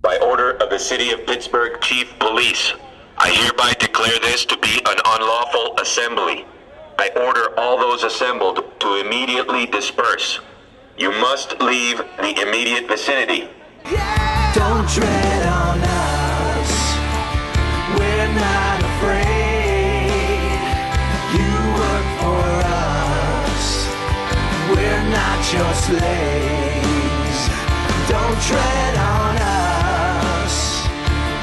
By order of the City of Pittsburgh Chief Police, I hereby declare this to be an unlawful assembly. I order all those assembled to immediately disperse. You must leave the immediate vicinity. Don't tread on us, we're not afraid. You work for us, we're not your slaves. Don't tread on us,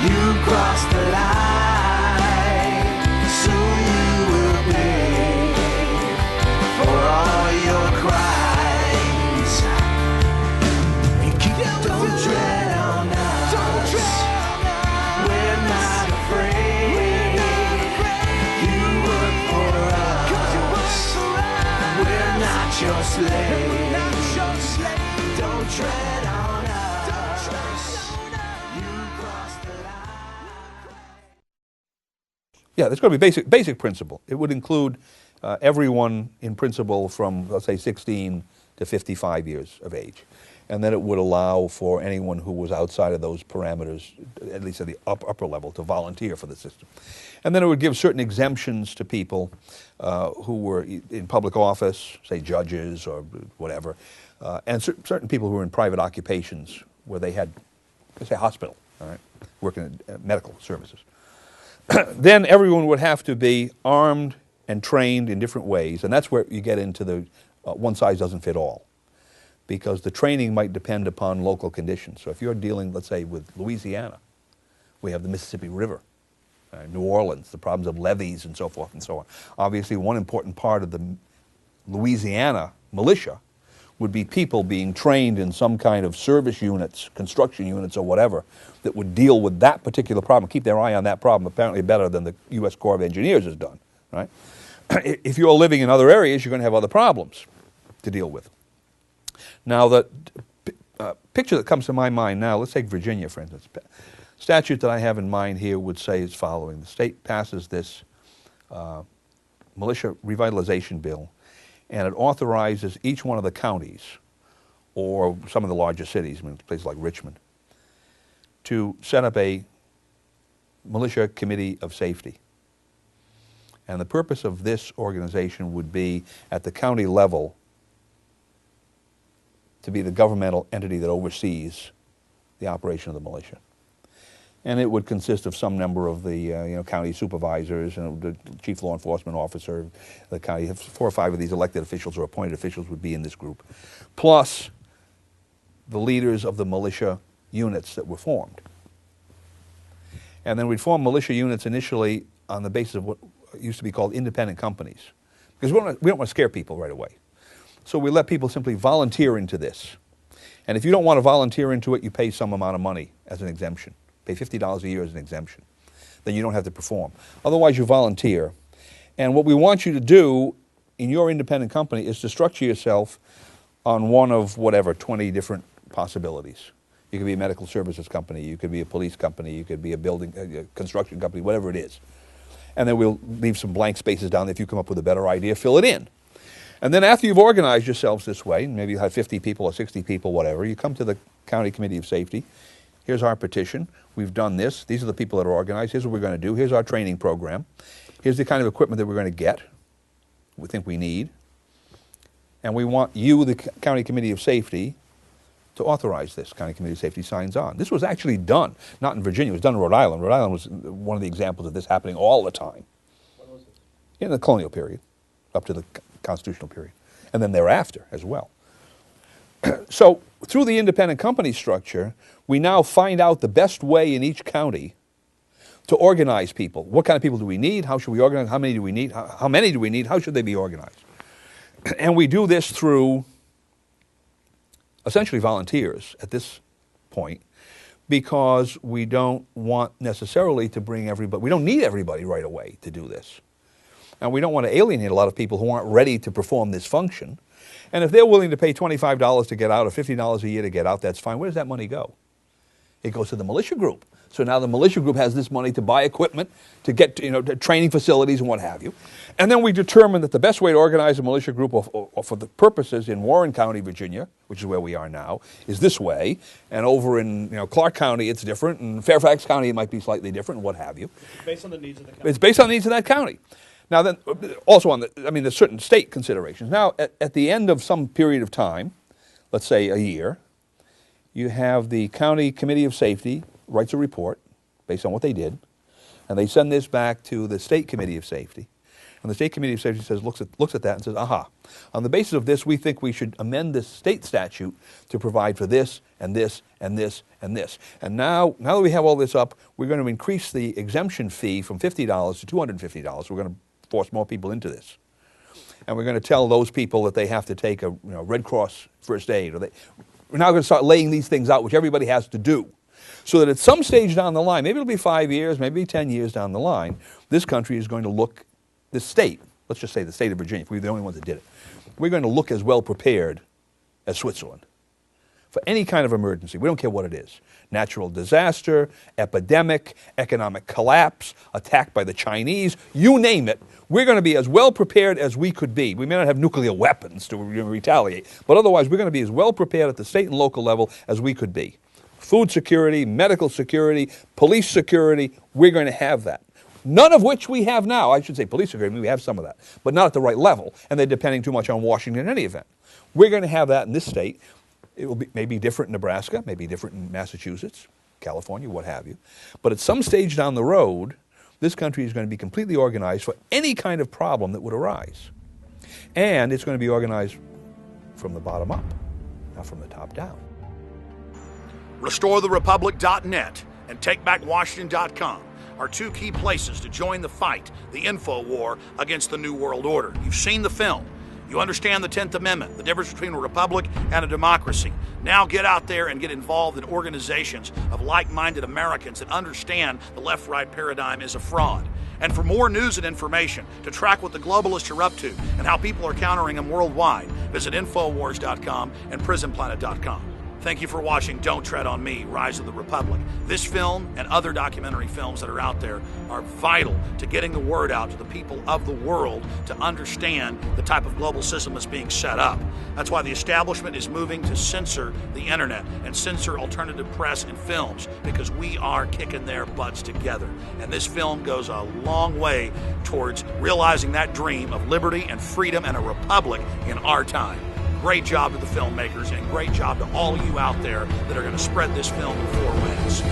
you cross the line. Soon you will pay for all your crimes. Don't tread on us, we're not afraid. You work for us, we're not your slaves. Don't tread on us, you cross the line. Yeah, there's going to be basic principle. It would include everyone in principle from, let's say, 16 to 55 years of age. And then it would allow for anyone who was outside of those parameters, at least at the upper level, to volunteer for the system. And then it would give certain exemptions to people who were in public office, say judges or whatever, and certain people who were in private occupations where they had, let's say, hospital, all right, working in medical services. Then everyone would have to be armed and trained in different ways, and that's where you get into the one size doesn't fit all, because the training might depend upon local conditions. So if you're dealing, let's say, with Louisiana, we have the Mississippi River, New Orleans, the problems of levees and so forth and so on. Obviously, one important part of the Louisiana militia would be people being trained in some kind of service units, construction units or whatever, that would deal with that particular problem, keep their eye on that problem, apparently better than the U.S. Corps of Engineers has done, right? If you're living in other areas, you're going to have other problems to deal with. Now, the picture that comes to my mind now, let's take Virginia, for instance. Statute that I have in mind here would say as following. The state passes this militia revitalization bill, and it authorizes each one of the counties, or some of the larger cities, I mean, places like Richmond, to set up a militia committee of safety. And the purpose of this organization would be, at the county level, to be the governmental entity that oversees the operation of the militia. And it would consist of some number of the county supervisors and the chief law enforcement officer. The county, 4 or 5 of these elected officials or appointed officials would be in this group, plus the leaders of the militia units that were formed. And then we'd form militia units initially on the basis of what used to be called independent companies, because we don't want to scare people right away. So we let people simply volunteer into this. And if you don't want to volunteer into it, you pay some amount of money as an exemption. Pay $50 a year as an exemption. Then you don't have to perform. Otherwise, you volunteer. And what we want you to do in your independent company is to structure yourself on one of whatever, 20 different possibilities. You could be a medical services company, you could be a police company, you could be a building, construction company, whatever it is. And then we'll leave some blank spaces down there. If you come up with a better idea, fill it in. And then after you've organized yourselves this way, maybe you have 50 people or 60 people, whatever, you come to the County Committee of Safety. Here's our petition. We've done this. These are the people that are organized. Here's what we're going to do. Here's our training program. Here's the kind of equipment that we're going to get, we think we need. And we want you, the County Committee of Safety, to authorize this. County Committee of Safety signs on. This was actually done, not in Virginia, it was done in Rhode Island. Rhode Island was one of the examples of this happening all the time. When was this? In the colonial period, up to the constitutional period, and then thereafter as well. So through the independent company structure, we now find out the best way in each county to organize people. What kind of people do we need? How should we organize? How many do we need? How many do we need? How should they be organized? And we do this through essentially volunteers at this point, because we don't want necessarily to bring everybody, we don't need everybody right away to do this. And we don't want to alienate a lot of people who aren't ready to perform this function. And if they're willing to pay $25 to get out or $50 a year to get out, that's fine. Where does that money go? It goes to the militia group. So now the militia group has this money to buy equipment, to get to training facilities and what have you. And then we determine that the best way to organize a militia group for the purposes in Warren County, Virginia, which is where we are now, is this way. And over in Clark County, it's different. And Fairfax County, it might be slightly different and what have you. It's based on the needs of the county. It's based on the needs of that county. Now then, also there's certain state considerations. Now, at the end of some period of time, let's say a year, you have the County Committee of Safety writes a report based on what they did, and they send this back to the State Committee of Safety. And the State Committee of Safety looks at that and says, aha, on the basis of this, we think we should amend this state statute to provide for this and this and this and this. And now that we have all this up, we're going to increase the exemption fee from $50 to $250. We're going to force more people into this. And we're going to tell those people that they have to take a Red Cross first aid. We're now going to start laying these things out, which everybody has to do. So that at some stage down the line, maybe it'll be 5 years, maybe 10 years down the line, this country is going to look, this state, let's just say the state of Virginia, if we're the only ones that did it, we're going to look as well prepared as Switzerland for any kind of emergency. We don't care what it is. Natural disaster, epidemic, economic collapse, attack by the Chinese, you name it. We're going to be as well prepared as we could be. We may not have nuclear weapons to retaliate, but otherwise we're going to be as well prepared at the state and local level as we could be. Food security, medical security, police security, we're going to have that. None of which we have now. I should say police security, we have some of that, but not at the right level, and they're depending too much on Washington in any event. We're going to have that in this state. It will be maybe different in Nebraska, maybe different in Massachusetts, California, what have you. But at some stage down the road, this country is going to be completely organized for any kind of problem that would arise. And it's going to be organized from the bottom up, not from the top down. RestoreTheRepublic.net and TakeBackWashington.com are two key places to join the fight, the info war against the New World Order. You've seen the film. You understand the 10th Amendment, the difference between a republic and a democracy. Now get out there and get involved in organizations of like-minded Americans that understand the left-right paradigm is a fraud. And for more news and information, to track what the globalists are up to and how people are countering them worldwide, visit Infowars.com and PrisonPlanet.com. Thank you for watching Don't Tread on Me, Rise of the Republic. This film and other documentary films that are out there are vital to getting the word out to the people of the world to understand the type of global system that's being set up. That's why the establishment is moving to censor the internet and censor alternative press and films, because we are kicking their butts together. And this film goes a long way towards realizing that dream of liberty and freedom and a republic in our time. Great job to the filmmakers, and great job to all of you out there that are going to spread this film with 4 winds.